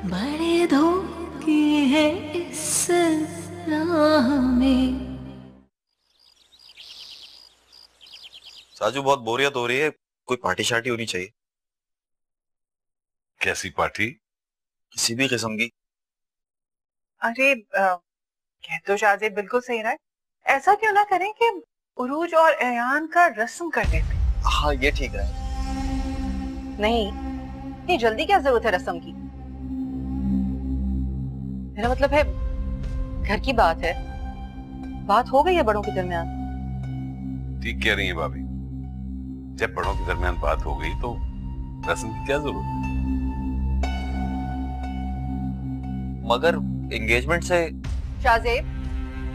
बड़े धोखे हैं इस राह में। साजू बहुत बोरियत हो रही है, कोई पार्टी शार्टी होनी चाहिए। कैसी पार्टी? किसी भी किस्म की। अरे कह तो शाहजेब बिल्कुल सही रहा है। ऐसा क्यों ना करें कि उरूज और ऐयान का रस्म कर देते। हाँ ये ठीक है। नहीं, ये जल्दी क्या जरूरत है रस्म की? मेरा मतलब है घर की बात है, बात हो गई है बड़ों के दरमियान। ठीक कह रही है भाभी। जब बड़ों के दरमियान बात हो गई तो रस्म की क्या जरूरत है? मगर एंगेजमेंट से शाहजेब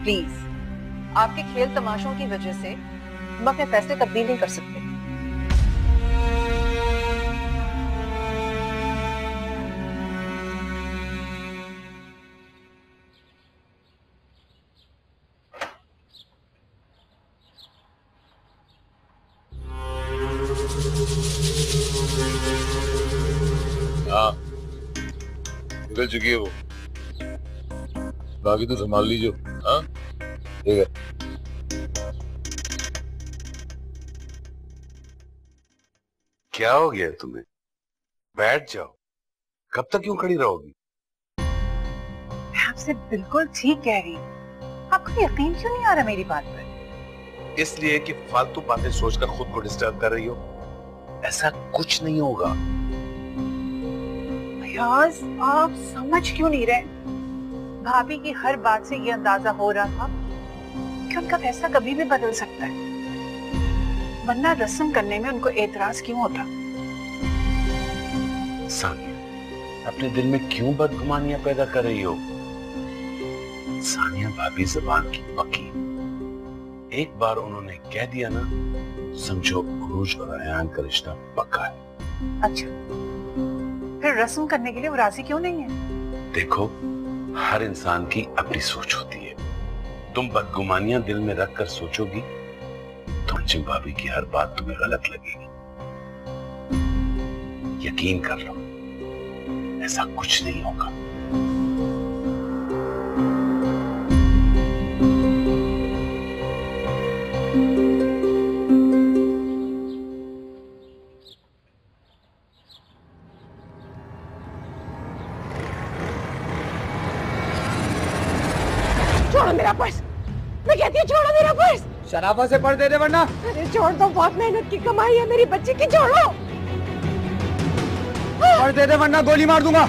प्लीज, आपके खेल तमाशों की वजह से हम अपने फैसले तब्दील नहीं कर सकते। हाँ, निकल चुकी है वो। बाकी तो संभाल लीजिए। हाँ ठीक है। क्या हो गया तुम्हें? बैठ जाओ। कब तक क्यों खड़ी रहोगी? मैं आपसे बिल्कुल ठीक कह रही हूँ। आपको यकीन क्यों नहीं आ रहा मेरी बात पर? इसलिए कि फालतू बातें सोचकर खुद को डिस्टर्ब कर रही हो। ऐसा कुछ नहीं होगा। फयाज, आप समझ क्यों नहीं रहे? भाभी की हर बात से ये अंदाजा हो रहा था कि उनका फैसला कभी भी बदल सकता है, वरना रस्म करने में उनको एतराज क्यों होता? सानिया, अपने दिल में क्यों बदगुमानियां पैदा कर रही हो? सानिया भाभी ज़बान की पक्की। एक बार उन्होंने कह दिया ना, समझो उरूज और अयान का रिश्ता पक्का है। अच्छा, फिर रस्म करने के लिए वो राजी क्यों नहीं है? देखो, हर इंसान की अपनी सोच होती है। तुम बदगुमानियां दिल में रखकर सोचोगी तो अंजुम भाभी की हर बात तुम्हें गलत लगेगी। यकीन कर लो, ऐसा कुछ नहीं होगा। छोड़ो मेरा पर्स, मैं कहती हूँ छोड़ो मेरा पर्स। शराफा से पर्स दे दे वरना। अरे छोड़ दो, बहुत मेहनत की कमाई है मेरी बच्ची की, छोड़ो। पर्स दे दे वरना गोली मार दूंगा।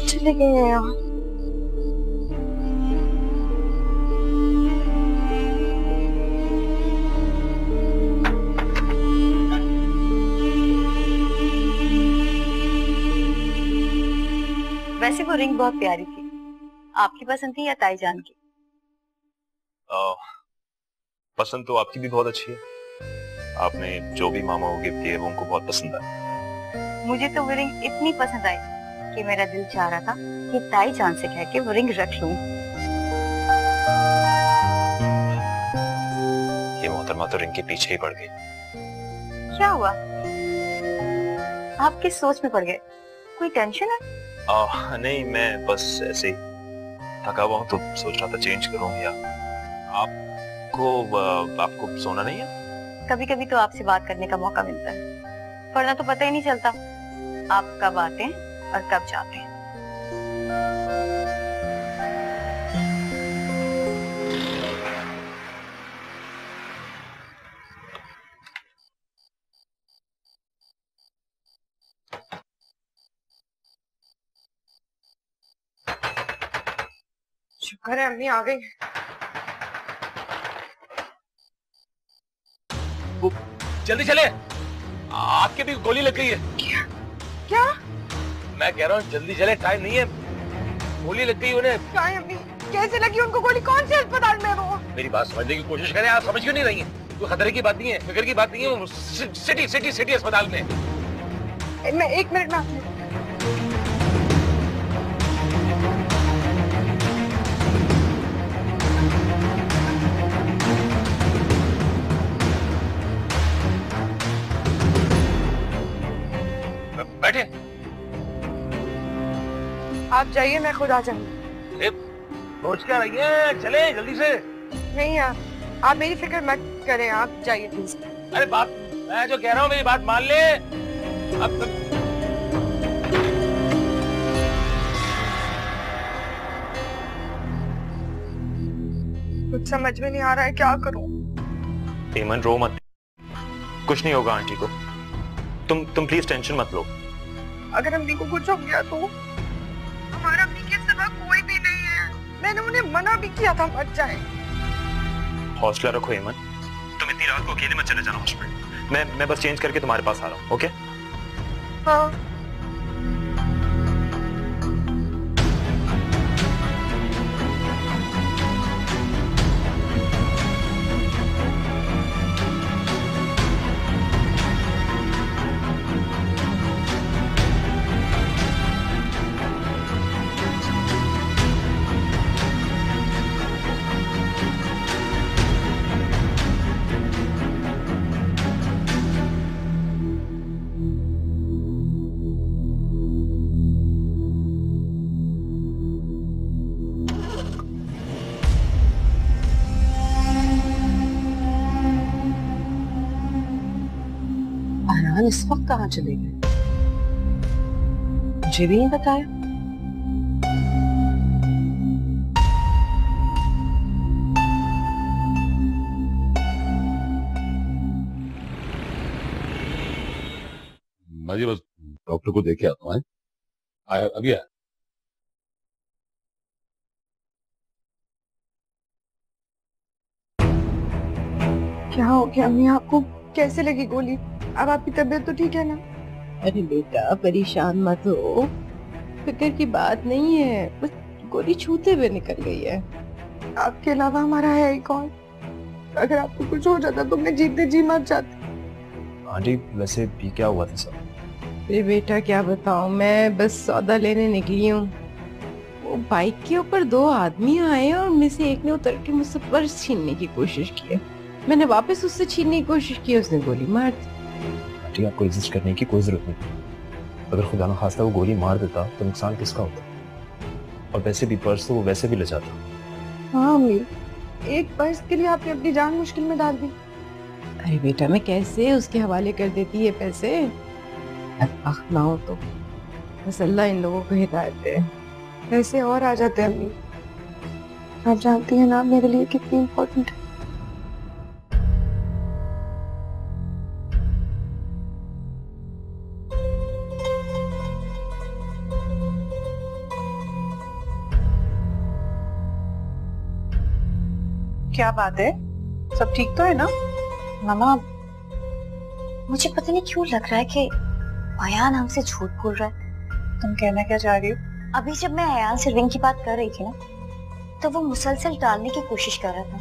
चले गए हैं यार। वैसे वो रिंग बहुत प्यारी थी, आपकी पसंद थी या ताईजान की? पसंद तो आपकी भी बहुत अच्छी है। आपने जो भी मामा को गिफ्ट किए वो उनको बहुत पसंद आया। मुझे तो वो रिंग इतनी पसंद आई कि मेरा दिल चाह रहा था कि ताईजान से कह के वो रिंग रख लूं। ये मोहतरमा तो रिंग के पीछे ही पड़ गई। क्या हुआ, आप किस सोच में पड़ गए? कोई टेंशन है? नहीं, मैं बस ऐसे ही थका हुआ हूँ तो सोच रहा था चेंज करूँ। या आपको सोना नहीं है? कभी कभी तो आपसे बात करने का मौका मिलता है, वरना तो पता ही नहीं चलता आप कब आते हैं और कब जाते हैं। शुक्र है अम्मी आ गई। जल्दी चले, आपके भी गोली लग गई है। क्या? मैं कह रहा हूँ जल्दी चले, टाइम नहीं है, गोली लग गई उन्हें। क्या है अम्मी? कैसे लगी उनको गोली? कौन से अस्पताल में है वो? मेरी बात समझने की कोशिश करें, आप समझ क्यों नहीं रही हैं? कोई खतरे की बात नहीं है, फिक्र की बात नहीं है, वो सिटी अस्पताल में। मैं 1 मिनट में आती हूँ। बैठे, आप जाइए, मैं खुद आ जाऊंगी। सोच क्या रही है, चले जल्दी से। नहीं यार, आप मेरी फिक्र मत करें, आप जाइए प्लीज। अरे बात, मैं जो कह रहा हूँ मेरी बात मान ले। अब कुछ समझ में नहीं आ रहा है, क्या करूं? एमन रो मत, कुछ नहीं होगा आंटी को। तुम प्लीज टेंशन मत लो। अगर अम्मी को कुछ हो गया तो? हमारा अम्मी के सिवा कोई भी नहीं है। मैंने उन्हें मना भी किया था मत जाए। हौसला रखो एमन, तुम इतनी रात को अकेले मत चले जाना हॉस्पिटल। मैं बस चेंज करके तुम्हारे पास आ रहा हूँ, ओके? हाँ। अयान इस वक्त कहाँ चले गए? मुझे भी नहीं बताया। मैं बस डॉक्टर को देखे आता हूँ। आया अभी आया। क्या हो गया अम्मी? आपको कैसे लगी गोली? अब आपकी तबीयत तो ठीक है ना? अरे बेटा परेशान मत हो, फिक्र की बात नहीं है, बस गोली छूते हुए निकल गई है। आपके अलावा हमारा है ही कौन? अगर आपको कुछ हो जाता तो मैं जीते जी मर जाती। आंटी वैसे भी क्या हुआ था सब? अरे बेटा क्या बताऊं, मैं बस सौदा लेने निकली हूँ। वो बाइक के ऊपर 2 आदमी आए और उनमें से एक ने उतर के मुझसे पर्स छीनने की कोशिश की। मैंने वापस उससे छीनने की कोशिश की, उसने गोली मार दी। आंटी आपको एग्जिस्ट करने की कोई जरूरत नहीं। अगर खुदा न खास्ता वो गोली मार देता तो नुकसान किसका होता? और वैसे भी पर्स तो वो वैसे भी ले जाता। हाँ अम्मी, एक पर्स के लिए आपने अपनी जान मुश्किल में डाल दी। अरे बेटा मैं कैसे उसके हवाले कर देती है पैसे? वक्त ना हो तो बस अल्लाह इन लोगों को हिदायत दे। पैसे और आ जाते हैं अम्मी। आप जानती हैं ना मेरे लिए कितनी इम्पोर्टेंट है। क्या बात है, सब ठीक तो है ना? मामा मुझे पता नहीं क्यों लग रहा है कि अयान हमसे झूठ बोल रहा है। तुम कहना क्या चाह रही हो? अभी जब मैं अयान से रिंग की बात कर रही थी ना, तो वो मुसलसल टालने की कोशिश कर रहा था।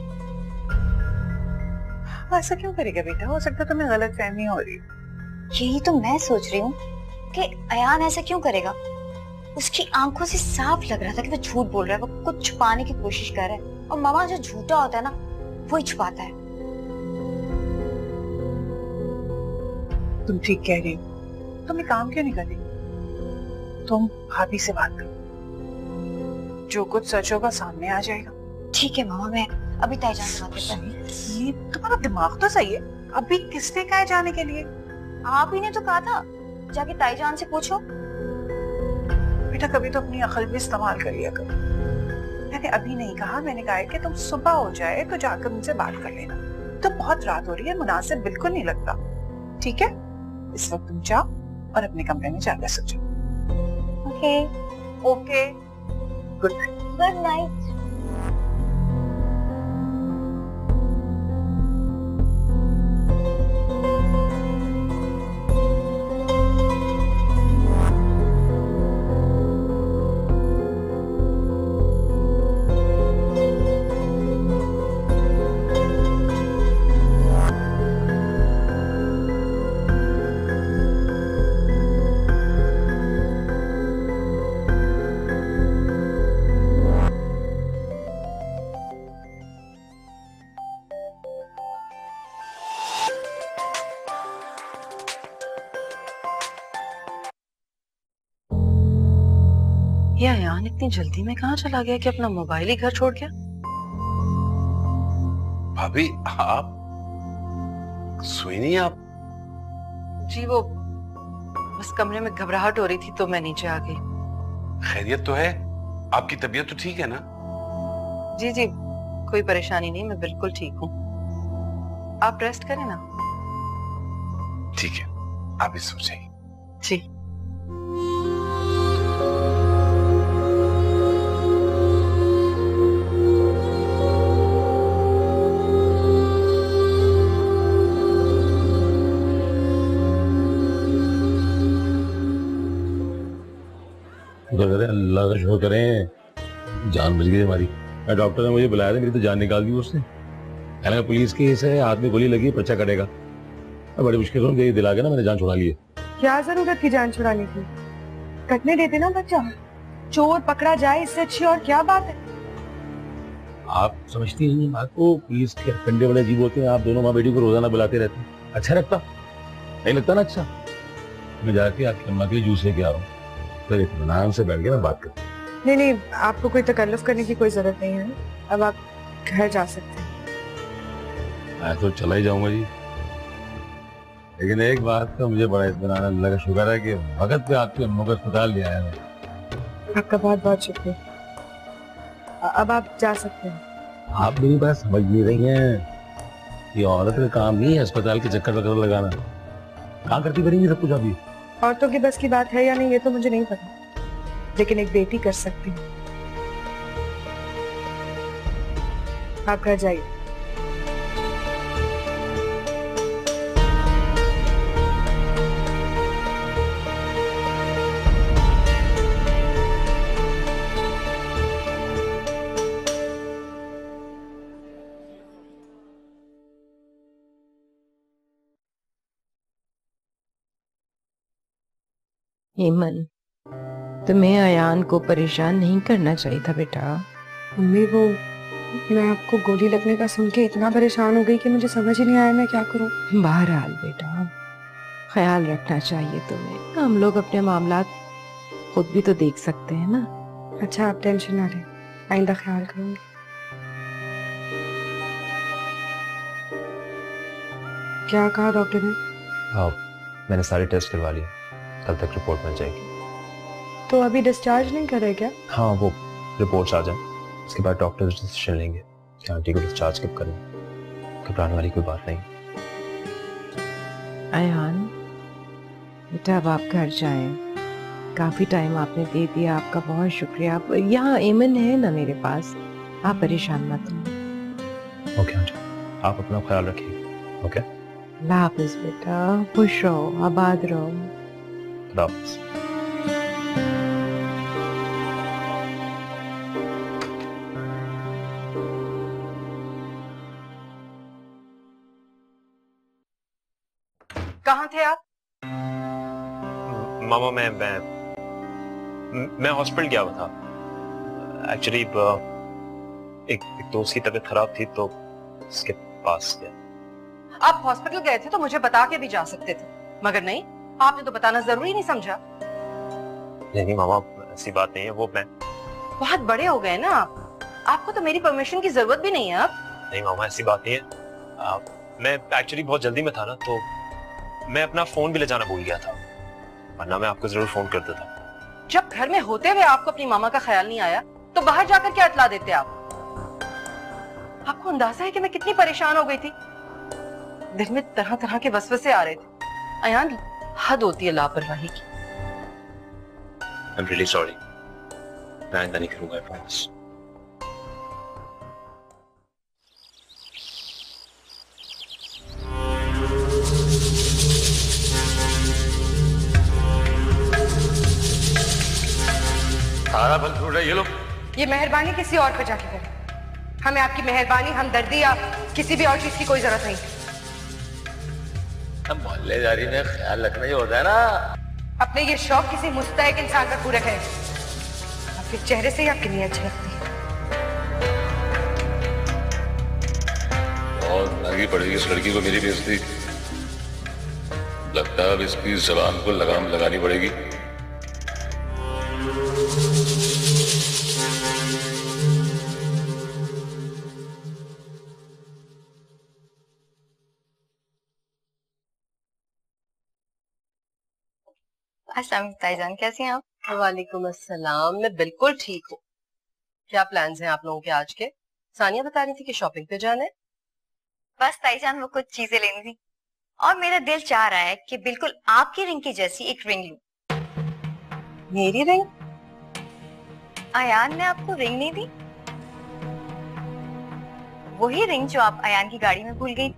ऐसा क्यों करेगा बेटा? हो सकता है तुम्हें गलत फहमी हो रही। यही तो मैं सोच रही हूँ कि अयान ऐसा क्यों करेगा। उसकी आंखों से साफ लग रहा था कि वो झूठ बोल रहा है, वो कुछ छुपाने की कोशिश कर रहा है। और मामा जो झूठा होता है ना, वो ही छुपाता है। तुम ठीक कह रही हो। तुम ये काम क्यों नहीं कर रही? तुम भाभी से बात करो, जो कुछ सच होगा सामने आ जाएगा। ठीक है मामा, मैं अभी ताईजान से बात करता हूँ। ये तुम्हारा दिमाग तो सही है। अभी किसने कहा जाने के लिए? आप ही ने तो कहा था जाके ताईजान से पूछो। बेटा कभी तो अपनी अकल भी इस्तेमाल कर लिया करो। मैंने अभी नहीं कहा, मैंने कहा है कि तुम सुबह हो जाए तो जाकर उनसे बात कर लेना। तो बहुत रात हो रही है, मुनासिब बिल्कुल नहीं लगता। ठीक है, इस वक्त तुम जाओ और अपने कमरे में जाकर सो जाओ। Okay okay, good night. Good night. Ayaan इतनी जल्दी में कहाँ चला गया कि अपना मोबाइल ही घर छोड़ गया? भाभी आप सोई नहीं आप? जी वो बस कमरे में घबराहट हो रही थी तो मैं नीचे आ गई। खैरियत तो है? आपकी तबीयत तो ठीक है ना? जी जी कोई परेशानी नहीं, मैं बिल्कुल ठीक हूँ। आप रेस्ट करें ना। ठीक है, आप भी सो जाइए। जी। अल्लाह का शुक्र करें, जान बच गई हमारी। डॉक्टर ने मुझे बुलाया था, मेरी तो जान निकाल दी उसने। कहने का पुलिस केस है, हाथ में गोली लगी, पर्चा कटेगा। बड़ी मुश्किल से दिला के ना मैंने जान छुड़ा ली है। क्या जरूरत थी जान छुड़ाने की? कटने देते ना बच्चा, चोर पकड़ा जाए इससे अच्छी और क्या बात है। आप समझती नहीं बात को, पुलिस के कंडे बड़े अजीब होते हैं। आप दोनों माँ बेटी को रोजाना बुलाते रहते हैं, अच्छा लगता नहीं लगता ना? अच्छा, मैं जाके आपकी अम्मा के जूस लेके आ रहा हूँ, फिर इत्मीनान से बैठ के ना बात करते हैं। नहीं, आपको कोई तकल्लुफ करने की कोई जरूरत नहीं है, अब आप घर जा सकते हैं। मैं तो चला ही जाऊंगा जी, लेकिन एक बात का मुझे बड़ा इत्मीनान, अल्लाह का शुक्र है कि वक्त पे आपकी अम्मा को अस्पताल ले आया मैं। आपका बहुत बहुत शुक्रिया, अब आप जा सकते हैं। आप मेरी बात समझ नहीं रही हैं, ये औरत का काम नहीं है अस्पताल के चक्कर वगैरह लगाना। कहाँ करती करेंगी सब कुछ अभी? औरतों की बस की बात है या नहीं ये तो मुझे नहीं पता, लेकिन एक बेटी कर सकती है। आप घर जाइए। हेमन, तुम्हें अयान को परेशान नहीं करना चाहिए था बेटा। मम्मी वो मैं आपको गोली लगने का सुन के इतना परेशान हो गई कि मुझे समझ ही नहीं आया मैं क्या करूं। बहरहाल बेटा, ख्याल रखना चाहिए तुम्हें। हम लोग अपने मामलात खुद भी तो देख सकते हैं ना। अच्छा आप टेंशन ना लें, आइंदा ख्याल करूंगी। क्या कहा डॉक्टर ने? मैंने सारे टेस्ट करवा लिए, कल तक रिपोर्ट मिल जाएगी। तो अभी डिस्चार्ज नहीं करे क्या? हाँ, वो रिपोर्ट्स आ जाए उसके बाद डॉक्टर डिसीजन लेंगे कि आंटी को डिस्चार्ज कब करें। घबराने वाली कोई बात नहीं। अयान बेटा, अब आप घर जाएं। काफी टाइम आपने दे दिया, आपका बहुत शुक्रिया। आप यहाँ एमन है ना मेरे पास, आप परेशान मत हो। ओके आंटी, आप अपना ख्याल रखिए। ओके, अल्लाह हाफिज बेटा, खुश रहो, आबाद रहो। अल्लाह हाफिज। कहाँ थे आप? मामा मैं हॉस्पिटल गया हुआ था। एक्चुअली एक दोस्त की तबीयत खराब थी तो उसके पास गया। आप हॉस्पिटल गए थे तो मुझे बता के भी जा सकते थे, मगर नहीं, आपने तो बताना जरूरी नहीं समझा। नहीं मामा, ऐसी बात नहीं है। वो मैं बहुत बड़े हो गए ना आपको तो मेरी परमिशन की जरूरत भी नहीं है अब। नहीं मामा, ऐसी बात नहीं है। मैं एक्चुअली बहुत जल्दी में था ना, तो मैं अपना फोन भी ले जाना भूल गया था, वरना मैं आपको जरूर फोन कर देता। जब घर में होते हुए आपको अपनी मामा का ख्याल नहीं आया तो बाहर जाकर क्या इत्तला देते आप? आपको अंदाजा है कि मैं कितनी परेशान हो गई थी। दिल में तरह तरह के वसवसे आ रहे थे। अयान, हद होती है लापरवाही की। I'm really sorry. मैं आइंदा नहीं करूंगा, I promise. सारा बंद छूट रहा है, ये लो। ये मेहरबानी किसी और पे जाके करें, हमें आपकी मेहरबानी, हमदर्दी या किसी भी और चीज की कोई जरूरत नहीं। मोहल्लेदारी में ख्याल रखना ही होता है ना। अपने ये शौक किसी मुस्तैक इंसान का पूरा करें। आपके चेहरे से ही आपकी नीयत झलकती है। बहुत महंगी पड़ेगी इस लड़की को मेरी बेइज्जती। लगता है अब इसकी जबान को लगाम लगानी पड़ेगी। अस्सलाम ताईजान, कैसी हैं आप? वालेकुम अस्सलाम, मैं बिल्कुल ठीक हूँ। क्या प्लान्स हैं आप लोगों के आज के? सानिया बता रही थी कि शॉपिंग पे जाना है। बस ताईजान वो कुछ चीजें लेनी थी और मेरा दिल चाह रहा है कि बिल्कुल आपकी रिंग की जैसी एक रिंग लूं। मेरी रिंग? अयान ने आपको रिंग नहीं दी? वही रिंग जो आप अयान की गाड़ी में भूल गई थी।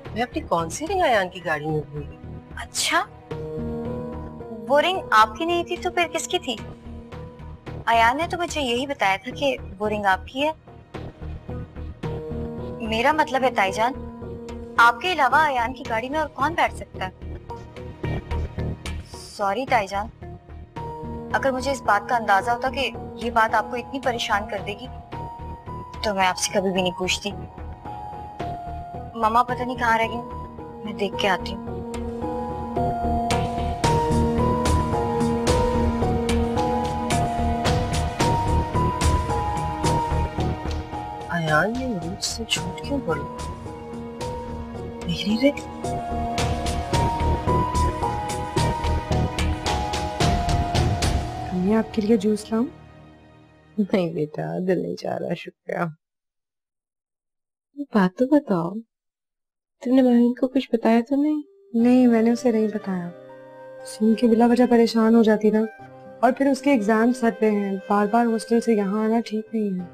मैं अपनी कौन सी रिंग अयान की गाड़ी में भूल गई? अच्छा, वो रिंग आपकी नहीं थी तो फिर किसकी थी? अयान ने तो मुझे यही बताया था कि वो रिंग आपकी है। मेरा मतलब है ताईजान, आपके अलावा अयान की गाड़ी में और कौन बैठ सकता है? सॉरी ताईजान, अगर मुझे इस बात का अंदाजा होता कि ये बात आपको इतनी परेशान कर देगी तो मैं आपसे कभी भी नहीं पूछती। मम्मा पता नहीं कहाँ रह गई, मैं देख के आती हूँ। अयान ने मुझसे झूठ क्यों बोला? मेरी रिंग? मैं आपके लिए जूस लाऊं? नहीं बेटा, दिल नहीं चाह रहा, शुक्रिया। बात तो बताओ, तुमने माहिन को कुछ बताया तो नहीं? नहीं, मैंने उसे नहीं बताया। सुन के बिला वजह परेशान हो जाती ना, और फिर उसके एग्जाम सर पे हैं। बार बार हॉस्टल से यहाँ आना ठीक नहीं है।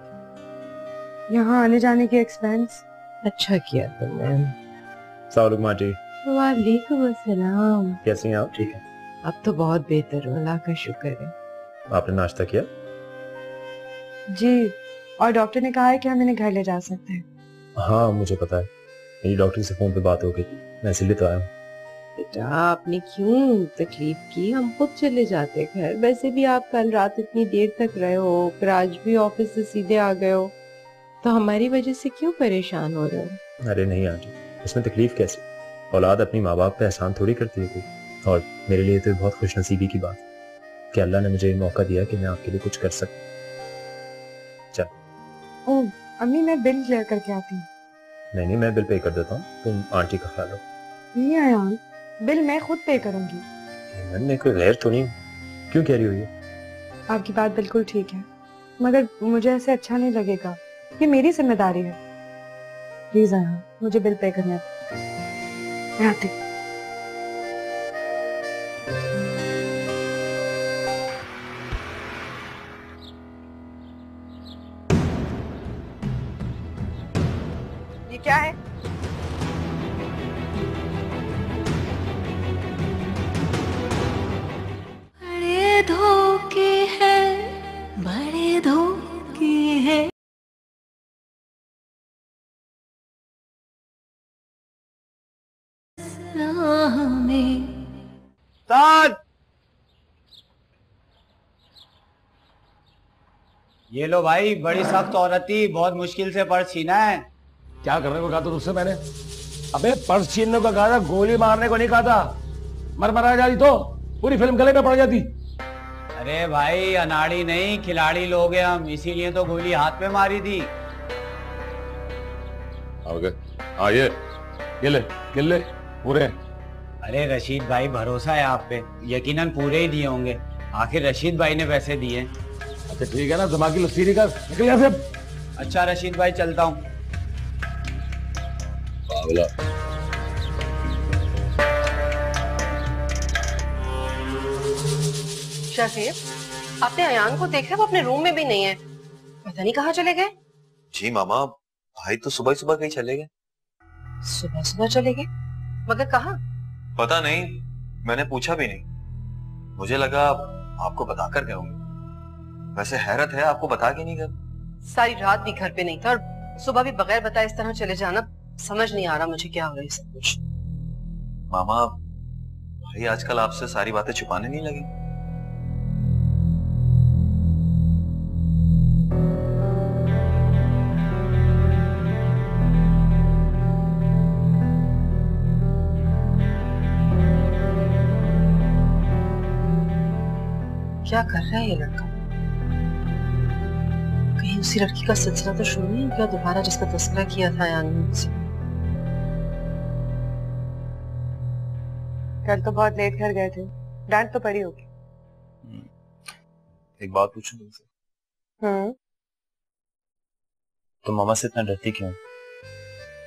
यहाँ आने जाने के एक्सपेंस। अच्छा किया तुमने। सलाम जी। वालेकुम अस्सलाम। कैसी हैं आप? ठीक है। अब तो बहुत बेहतर हूँ, अल्लाह का शुक्र है। आपने नाश्ता किया? जी, और डॉक्टर ने कहा है कि हम इन्हें घर ले जा सकते हैं। हाँ मुझे पता है, मेरी डॉक्टर से फोन पे बात हो गई थी, मैं इसलिए तो आया हूँ। बेटा आपने क्यों तकलीफ की, हम खुद चले जाते घर। वैसे भी आप कल रात इतनी देर तक रहे हो, फिर आज भी ऑफिस से सीधे आ गए हो, तो हमारी वजह से क्यों परेशान हो रहे हो? अरे नहीं आंटी, इसमें तकलीफ कैसी? औलाद अपनी माँ बाप पे एहसान थोड़ी करती है कोई। और मेरे लिए तो बहुत खुशनसीबी की बात है कि अल्लाह ने मुझे ये मौका दिया कि मैं आपके लिए कुछ कर सकूं। चल। ओह अम्मी, मैं बिल क्लियर करके आती हूँ। नहीं, मैं बिल पे कर देता हूँ, तुम आंटी का ख्याल रखो। नहीं अयान, बिल मैं खुद पे करूंगी। मैंने कोई गैर तो नहीं, क्यों कह रही हो ये? आपकी बात बिल्कुल ठीक है, मगर मुझे ऐसे अच्छा नहीं लगेगा। ये मेरी जिम्मेदारी है। प्लीज अयान, मुझे बिल पे करना है। मैं आती हूँ। ये क्या है? बड़े धोखे हैं, बड़े धोखे हैं। राह में ये लो भाई, बड़ी सख्त औरत थी, बहुत मुश्किल से पर्स छीना है। क्या करने को कहा था तुझसे मैंने? अबे पर्स छीनने को कहा था, गोली मारने को नहीं कहा था। मरा जाती तो पूरी फिल्म गले में पड़ जाती। अरे भाई, अनाड़ी नहीं खिलाड़ी लोग हैं हम, इसीलिए तो गोली हाथ में मारी थी। हाँ ये ले पूरे। अरे रशीद भाई, भरोसा है आप पे, यकीनन पूरे ही दिए होंगे, आखिर रशीद भाई ने पैसे दिए। अच्छा ठीक है ना, दिमागी लस्सी निकाल, निकल यहाँ से। अच्छा रशीद भाई, चलता हूँ। शाकिब, आपने अयान को देखा? वो अपने रूम में भी नहीं है, पता नहीं कहाँ चले गए। जी मामा, भाई तो सुबह सुबह कहीं चले गए। सुबह सुबह चले गए? मगर कहाँ? पता नहीं, मैंने पूछा भी नहीं। मुझे लगा आपको बता कर गए होंगे। वैसे हैरत है, आपको बता के नहीं गए। सारी रात भी घर पे नहीं था और सुबह भी बगैर बताए इस तरह चले जाना, समझ नहीं आ रहा मुझे क्या हो रहा है सब कुछ। मामा, भाई आजकल आपसे सारी बातें छुपाने नहीं लगे? क्या कर रहा है ये लड़का? कहीं उसी लड़की का सिलसिला तो शुरू नहीं किया दोबारा, जिसका तस्करा किया था अयान ने मुझसे। कल तो बहुत लेट घर गए थे, डांट तो पड़ी होगी। एक बात पूछूं तुमसे? तुम मामा से इतना डरती क्यों?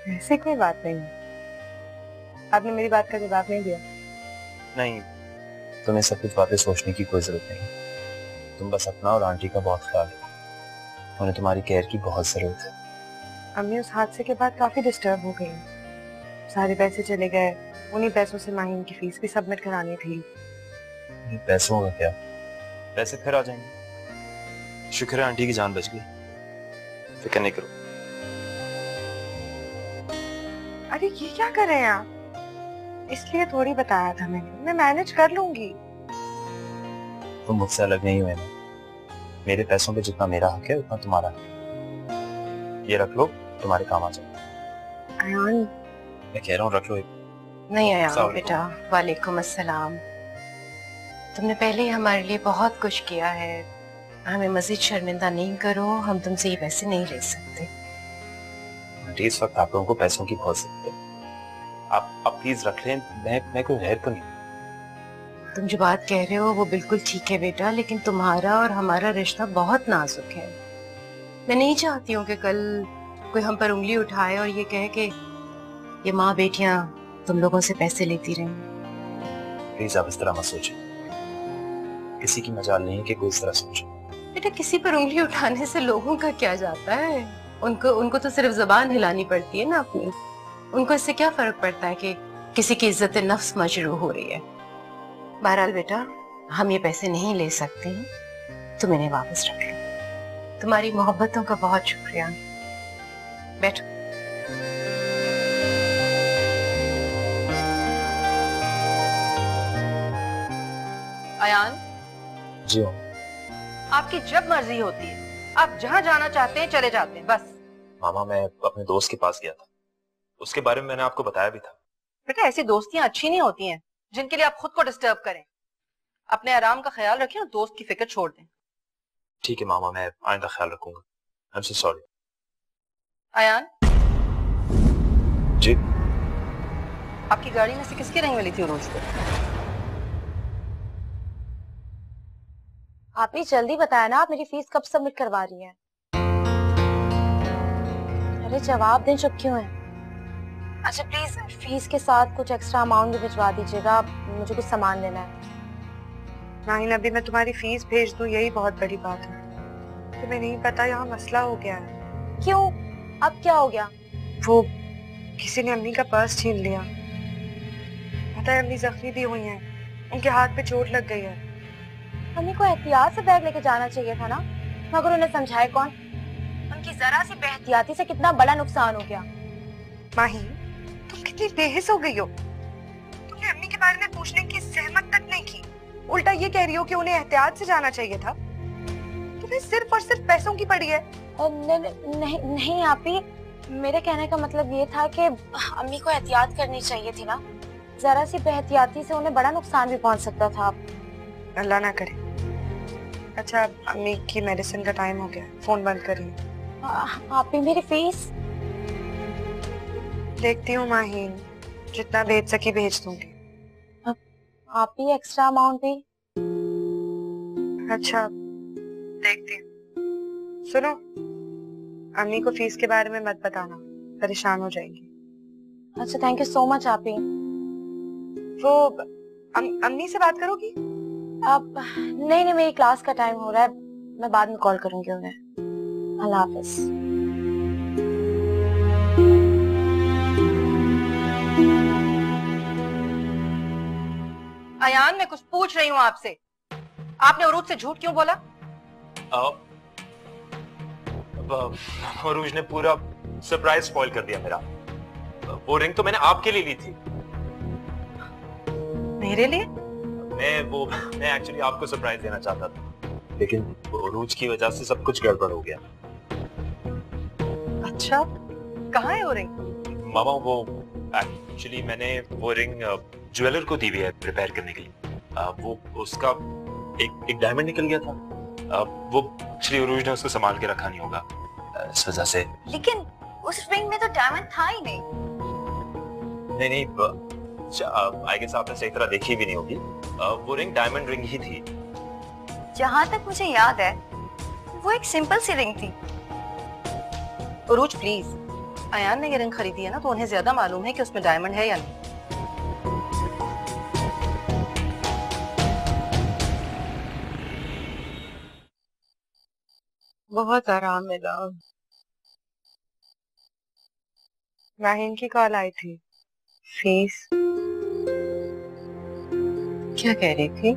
ऐसे कोई बात नहीं है। आपने मेरी बात का जवाब नहीं दिया। नहीं, तुम्हें सब कुछ बातें सोचने की कोई जरूरत नहीं। तुम बस अपना और आंटी का बहुत ख्याल रखो। उन्हें तुम्हारी केयर की बहुत जरूरत है। अम्मी उस हादसे के बाद काफी डिस्टर्ब हो गई। सारे पैसे चले गए। उन्हीं पैसों से माहिम की फीस भी सबमिट करानी थी। पैसों का क्या, पैसे फिर आ जाएंगे। शुक्र है आंटी की जान बच गई, फिक्र नहीं करो। अरे ये क्या कर रहे हैं आप? इसलिए थोड़ी बताया था मैंने, मैं मैनेज कर लूंगी। तुम मुझसे अलग नहीं हुए ना। मेरे पैसों पे जितना मेरा हक है उतना तुम्हारा हक। ये रख लो, तुम्हारे काम आ जाए। अयान, मैं कह रहा हूँ रख लो। नहीं अयान बेटा, वालेकुम अस्सलाम। तुमने पहले ही हमारे लिए बहुत कुछ किया है, हमें मजीद शर्मिंदा नहीं करो। हम तुमसे ये पैसे नहीं ले सकते। इस वक्त आप लोगों को पैसों की बहुत जरूरत है। आप प्लीज रख लें। मैं कोई गैर तो नहीं। तुम जो बात कह रहे हो वो बिल्कुल ठीक है बेटा, लेकिन तुम्हारा और हमारा रिश्ता बहुत नाजुक है। मैं नहीं चाहती हूँ कि कल कोई हम पर उंगली उठाए और ये कहे कि ये माँ बेटियां तुम लोगों से पैसे लेती रही। प्लीज आप इस तरह मत सोचें। किसी की मजाल नहीं है कि कोई इस तरह सोचे। बेटा किसी पर उंगली उठाने से लोगों का क्या जाता है? उनको तो सिर्फ जबान हिलानी पड़ती है ना अपनी। उनको इससे क्या फर्क पड़ता है कि किसी की इज्जत नफ्स मजरूह हो रही है। बहरहाल बेटा, हम ये पैसे नहीं ले सकते, तुम इन्हें वापस रख लो। तुम्हारी मोहब्बतों का बहुत शुक्रिया। बैठो। अयान जी हो। आपकी जब मर्जी होती है, आप जहाँ जाना चाहते हैं चले जाते हैं, बस। मामा मैं अपने दोस्त के पास गया था, उसके बारे में मैंने आपको बताया भी था। बेटा ऐसी दोस्तियां अच्छी नहीं होती हैं जिनके लिए आप खुद को डिस्टर्ब करें। अपने आराम का ख्याल रखें और दोस्त की फिक्र छोड़ दें। ठीक है मामा, मैं आइंदा ख्याल रखूंगा। I am so sorry. Ayaan ji, आपकी गाड़ी में से किसकी रंग मिली थी उरूज को? आप ही जल्दी बताया ना, आप मेरी फीस कब सबमिट करवा रही हैं? अरे जवाब दें, चुप क्यों हैं? अच्छा प्लीज फीस के साथ कुछ एक्स्ट्रा अमाउंट भी भिजवा दीजिएगा, मुझे कुछ सामान लेना है। माहिन, अभी मैं तुम्हारी फीस भेज दूं यही बहुत बड़ी बात है। तुम्हें नहीं पता यहाँ मसला हो गया है। क्यों? अब क्या हो गया? वो किसी ने अम्मी का पर्स छीन लिया। पता है अम्मी जख्मी भी हुई हैं, उनके हाथ पे चोट लग गई है। अम्मी को एहतियात से बैग लेके जाना चाहिए था ना, मगर उन्हें समझाए कौन? उनकी जरा सी बेहतियाती से कितना बड़ा नुकसान हो गया। माही, तुम कितनी बेहिस हो गई हो। तुमने अम्मी के बारे में पूछने की सहमत तक नहीं की, उल्टा ये कह रही हो कि उन्हें एहतियात से जाना चाहिए था। तुम्हें सिर्फ और सिर्फ पैसों की पड़ी है। नहीं आप ही, मेरे कहने का मतलब ये था कि अम्मी को एहतियात करनी चाहिए थी ना। जरा सी बेहतियाती से उन्हें बड़ा नुकसान भी पहुंच सकता था। अल्लाह ना करे। अच्छा अम्मी की मेडिसिन का टाइम हो गया, फोन बंद करिए। आप ही मेरी फीस देखती हूँ माहीन, जितना भेज सकी भेज दूंगी। आप ही एक्स्ट्रा अमाउंट भी? अच्छा देखती हूँ। सुनो, अम्मी को फीस के बारे में मत बताना, परेशान हो जाएंगी। अच्छा थैंक यू सो मच। आप ही वो अम्मी से बात करोगी? अब नहीं, मेरी क्लास का टाइम हो रहा है, मैं बाद में कॉल करूंगी उन्हें। अल्लाह हाफिज। अयान मैं कुछ पूछ रही हूँ आपसे, आपने उरूज से झूठ क्यों बोला? उरूज ने पूरा सरप्राइज स्पॉइल कर दिया मेरा। वो रिंग तो मैंने आपके लिए ली थी। मेरे लिए? मैं एक्चुअली आपको सरप्राइज देना चाहता था, लेकिन उरूज की वजह से सब कुछ गड़बड़ हो गया। अच्छा, कहाँ है वो रिंग? मामा वो एक्चुअली मैंने वो रिंग ज्वेलर को दी हुई है प्रिपेयर करने के लिए। वो उसका एक डायमंड निकल गया था। वो एक्चुअली उरूज ने उसको संभाल के रखा नहीं होगा, इस वजह से। लेकिन उस रिंग में तो डायमंड था ही नहीं। नहीं आई गेस आपने सही तरह देखी भी नहीं होगी। वो रिंग डायमंड रिंग ही थी। जहां तक मुझे याद है वो एक सिंपल सी रिंग थी। उरूज प्लीज, अयान ने ये रिंग खरीदी है ना, तो उन्हें ज्यादा मालूम है कि उसमें डायमंड है या नहीं। बहुत आराम मिला। राहीन की कॉल आई थी। फीस क्या कह रही थी?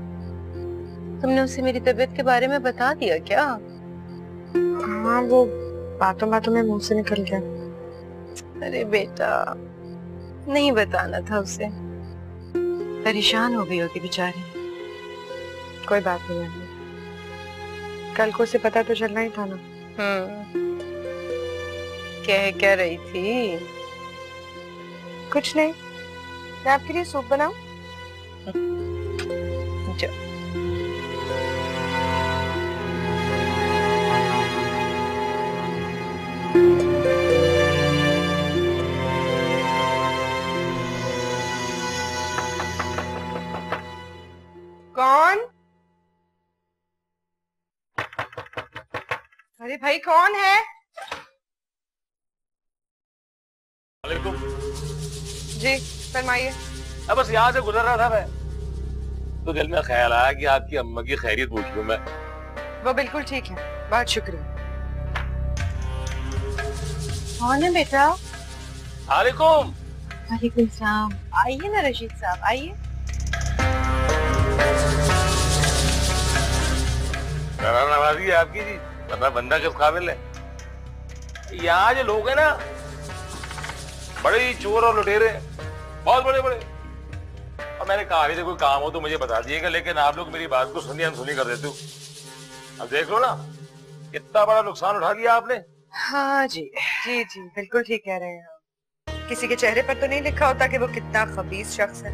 तुमने उसे मेरी तबीयत के बारे में बता दिया क्या? हाँ, वो बातों बातों में मुंह से निकल गया। अरे बेटा, नहीं बताना था उसे। परेशान हो गई होगी बेचारी। कोई बात नहीं है, कल को उसे पता तो चलना ही था ना। कह क्या रही थी? कुछ नहीं, मैं आपके लिए सूप बनाऊं? कौन? अरे भाई कौन है? वालेकुम। जी फरमाइए। अब बस यहाँ से गुजर रहा था मैं, तो दिल में ख्याल आया कि आपकी अम्मा की खैरियत पूछ लूं मैं। वो बिल्कुल ठीक है, बहुत शुक्रिया। कौन है बेटा? वालेकुम। वालेकुम सलाम। आइए ना रशीद साहब, आइए। नवाजी है आपकी जी, वरना बंदा किस काबिल है। यहाँ जो लोग हैं ना, बड़े ही चोर और लुटेरे, बहुत बड़े बड़े। और मैंने कहा नहीं, कोई काम हो तो मुझे बता दिएगा, लेकिन आप लोग मेरी बात को सुनी अनसुनी कर देते हो। अब देख लो ना, कितना बड़ा नुकसान उठा लिया आपने। हाँ जी जी जी, बिल्कुल ठीक कह रहे हैं आप। किसी के चेहरे पर तो नहीं लिखा होता कि वो कितना खबीस शख्स है।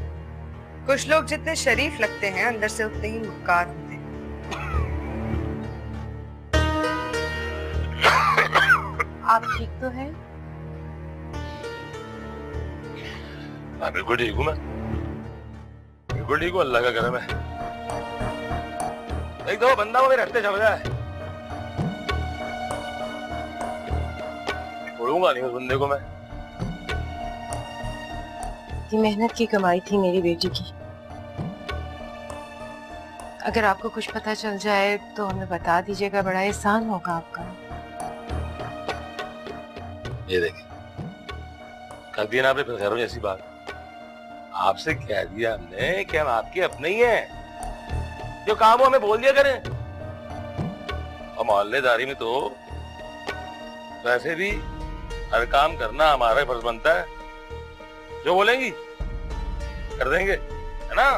कुछ लोग जितने शरीफ लगते हैं, अंदर से उतने ही मक्कार होते हैं। आप ठीक तो हैं? हाँ बिल्कुल ठीक हूँ मैं, बिल्कुल ठीक हूँ, अल्लाह का करम है। एक दो बंदा वो मेरे हफ्ते चल जाए, छोड़ूंगा नहीं उस बंदे को मैं। ये मेहनत की कमाई थी मेरी बेटी की। अगर आपको कुछ पता चल जाए तो हमें बता दीजिएगा, बड़ा एहसान होगा आपका। ये देख, कर दिया ना आपने फिर खैरों जैसी बात। आपसे कह दिया हमने कि हम आपके अपने ही हैं, जो काम हो हमें बोल दिया करें। और मोहल्लेदारी में तो वैसे भी हर काम करना हमारा फर्ज बनता है। जो बोलेंगी कर देंगे, है ना?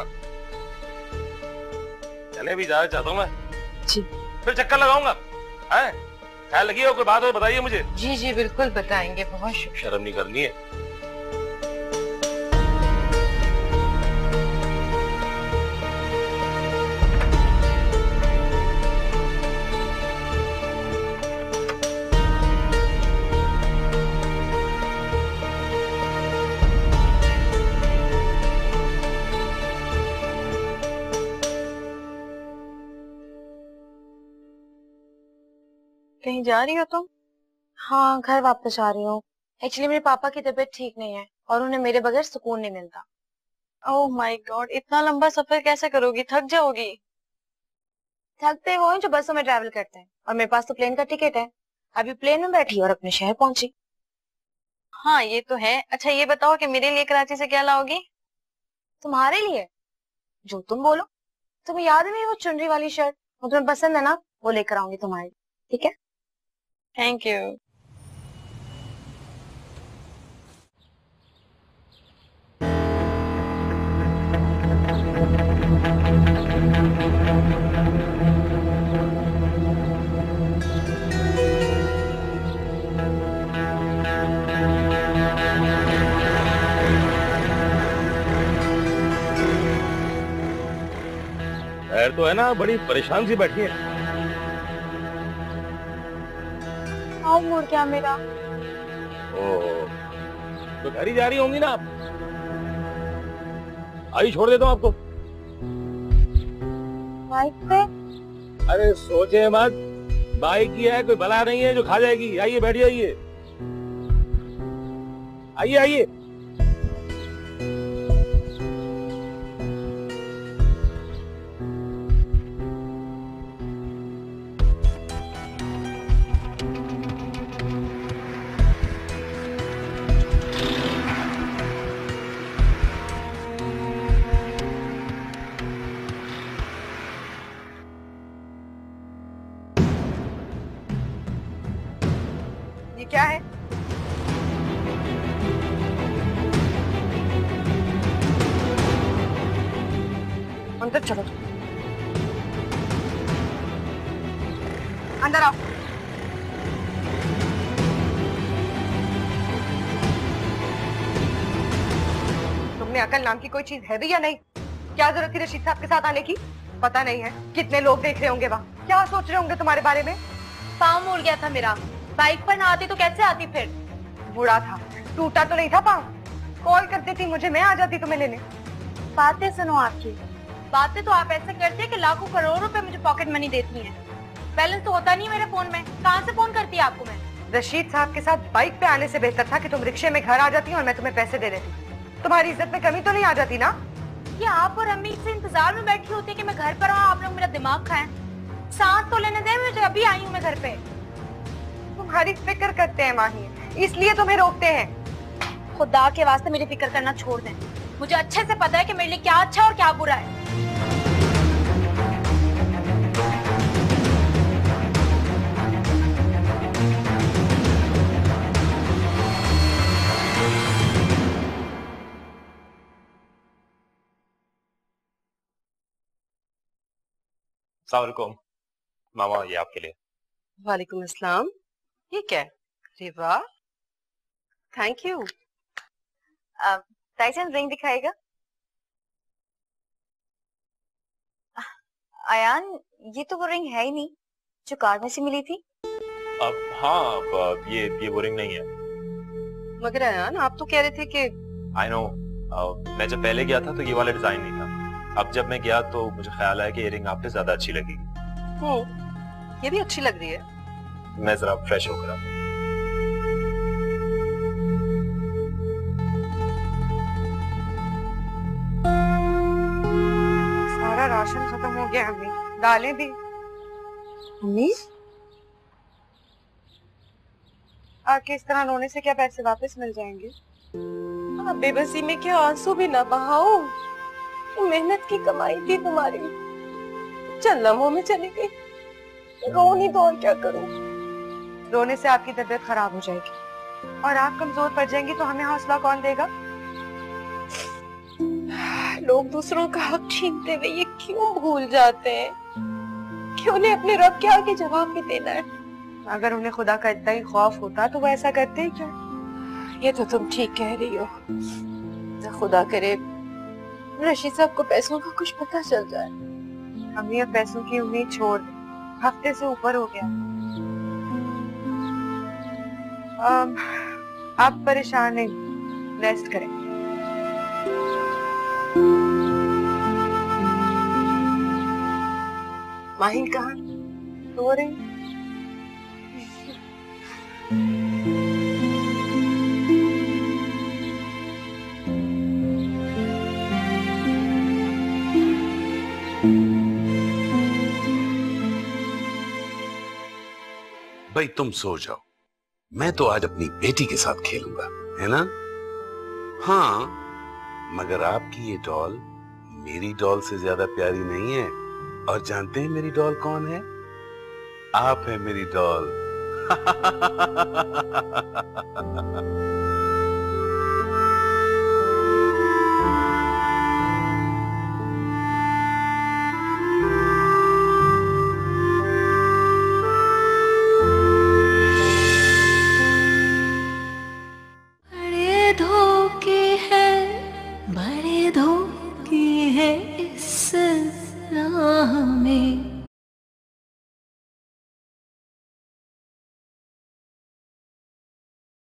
चले भी जा चाहता हूँ मैं जी, फिर चक्कर लगाऊंगा। ख्याल रखिए, कोई बात हो बताइए मुझे। जी जी बिल्कुल बताएंगे, बहुत शुक्रिया। शर्म नहीं करनी है। कहीं जा रही हो तुम? हाँ, घर वापस आ रही हूँ। एक्चुअली मेरे पापा की तबीयत ठीक नहीं है और उन्हें मेरे बगैर सुकून नहीं मिलता। ओह माय गॉड, इतना लंबा सफर कैसे करोगी? थक जाओगी। थकते वो हैं जो बसों में ट्रैवल करते हैं, और मेरे पास तो प्लेन का टिकट है। अभी प्लेन में बैठी और अपने शहर पहुंची। हाँ ये तो है। अच्छा ये बताओ कि मेरे लिए कराची से क्या लाओगी? तुम्हारे लिए जो तुम बोलो। तुम्हें याद है मेरी वो चुनरी वाली शर्ट, वो तुम्हें पसंद है ना? वो लेकर आऊंगी तुम्हारे लिए, ठीक है? Thank you. खैर तो है ना, बड़ी परेशान सी बैठी है। आओ मुड़ क्या मेरा। ओ, तो घर ही जा रही होंगी ना आप? आइए छोड़ देता हूँ आपको। बाइक पे? अरे सोचे मत, बाइक की है, कोई भला नहीं है जो खा जाएगी। आइए बैठ जाइए, आइए आइए। ये क्या है? अंदर चलो, अंदर आओ। तुमने अकल नाम की कोई चीज है भी या नहीं? क्या जरूरत थी रशीद साहब के साथ आने की? पता नहीं है कितने लोग देख रहे होंगे वहाँ, क्या सोच रहे होंगे तुम्हारे बारे में। पाँव मुड़ गया था मेरा, बाइक पर ना आती तो कैसे आती फिर? बूढ़ा था, टूटा तो नहीं था पाँव। कॉल करती थी मुझे, मैं आ जाती तुम्हें लेने। बातें सुनो आपकी, बातें तो आप ऐसे करते हैं कि लाखों करोड़ों रुपए मुझे पॉकेट मनी देती हैं। बैलेंस तो होता नहीं मेरे फोन में, कहाँ से फोन करती है आपको मैं? रशीद साहब के साथ बाइक पे आने से बेहतर था कि तुम रिक्शे में घर आ जाती और मैं तुम्हें पैसे दे देती। तुम्हारी इज्जत में कमी तो नहीं आ जाती ना? ये आप और अम्मी से इंतजार में बैठी होती है कि मैं घर पर आऊँ, आप लोग मेरा दिमाग खाएं। सांस तो लेने दें, मुझे अभी आई हूँ मैं घर पे। तुम्हारी फिक्र करते हैं माही, इसलिए तुम्हें रोकते हैं। खुदा के वास्ते मेरी फिक्र करना छोड़ दें, मुझे अच्छे से पता है कि मेरे लिए क्या अच्छा और क्या बुरा है। अस्सलाम वालेकुम मामा, ये आपके लिए। वालेकुम अस्सलाम। ये क्या है? अरे वाह, थैंक यू। टाइसन रिंग दिखाएगा? अयान, ये तो वो रिंग है ही नहीं जो कार में से मिली थी। हाँ, ये वो रिंग नहीं है। मगर अयान, आप तो कह रहे थे कि आई नो, मैं जब पहले गया था तो ये वाला डिजाइन नहीं था। अब जब मैं गया तो मुझे ख्याल आया कि ये रिंग आप पे ज्यादा अच्छी लगेगी। ये भी अच्छी लग रही है। मैं जरा फ्रेश होकर आता हूं। सारा राशन खत्म हो गया अम्मी, दालें भी। अम्मी, आके इस तरह रोने से क्या पैसे वापस मिल जाएंगे? आप बेबसी में क्या आंसू भी ना बहाओ। मेहनत की कमाई थी तुम्हारी, चंद लम्हों में चली गई। रो नहीं तो और क्या करूं? रोने से आपकी तबीयत खराब हो जाएगी और आप कमजोर पड़ जाएंगी तो हमें हौसला कौन देगा? लोग दूसरों का हक छीनते हुए ये क्यों भूल जाते हैं कि उन्हें अपने रब के आगे जवाब भी देना है। अगर उन्हें खुदा का इतना ही खौफ होता तो वो ऐसा करते ही क्यों? ये तो तुम ठीक कह रही हो। खुदा करे रशीद साहब को पैसों का कुछ पता चल जाए। अम्मी, अब पैसों की उम्मीद छोड़ दे, हफ्ते से ऊपर हो गया। आप परेशान नहीं, रेस्ट करें। माहिन कहाँ? सो रही। भाई तुम सो जाओ, मैं तो आज अपनी बेटी के साथ खेलूंगा, है ना? हाँ, मगर आपकी ये डॉल मेरी डॉल से ज्यादा प्यारी नहीं है। और जानते हैं मेरी डॉल कौन है? आप है मेरी डॉल।